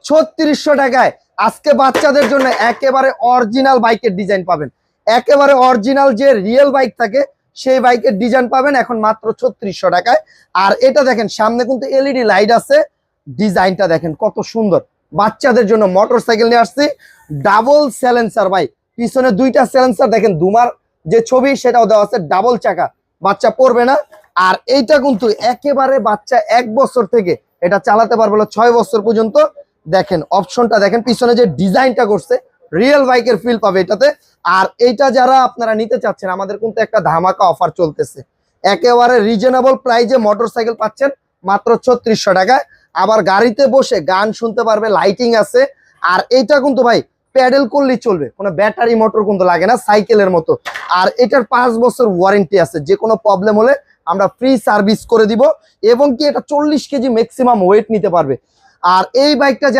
3600 টাকায় আজকে বাচ্চাদের জন্য একেবারে অরিজিনাল বাইকের ডিজাইন পাবেন। একেবারে অরিজিনাল যে রিয়েল বাইক থাকে সেই বাইকের ডিজাইন পাবেন এখন মাত্র 3600 টাকায়। আর এটা দেখেন সামনে কিন্তু এলইডি লাইট আছে, ডিজাইনটা দেখেন কত সুন্দর। বাচ্চাদের জন্য মোটরসাইকেল নিয়ে আসছি, ডাবল স্যালেন্সার ভাই, পিছনে দুইটা স্যালেন্সার দেখেন, দুমার যে ছবি সেটাও দেওয়া আছে, ডাবল চাকা, বাচ্চা পড়বে না। আর এইটা কিন্তু একেবারে বাচ্চা 1 বছর থেকে এটা চালাতে পারবে 6 বছর পর্যন্ত। দেখেন অপশনটা দেখেন, পিছনে যে ডিজাইনটা করছে রিয়েল বাইকের ফিল পাবে এটাতে। আর এইটা যারা আপনারা নিতে চাচ্ছেন, আমাদের কিন্তু একটা ধামাকা অফার চলতেছে, একেবারে রিজনেবল প্রাইজে মোটরসাইকেল পাচ্ছেন মাত্র 3600 টাকায়। আবার গাড়িতে বসে গান শুনতে পারবে, লাইটিং আছে। আর এইটা কিন্তু ভাই প্যাডেল করলেই চলবে, কোনো ব্যাটারি মোটর কিন্তু লাগে না, সাইকেলের মতো। আর এটার 5 বছর ওয়ারেন্টি আছে, যে কোনো প্রবলেম হলে আমরা ফ্রি সার্ভিস করে দিব। এবং কি এটা 40 কেজি ম্যাক্সিমাম ওয়েট নিতে পারবে। আর এই বাইকটা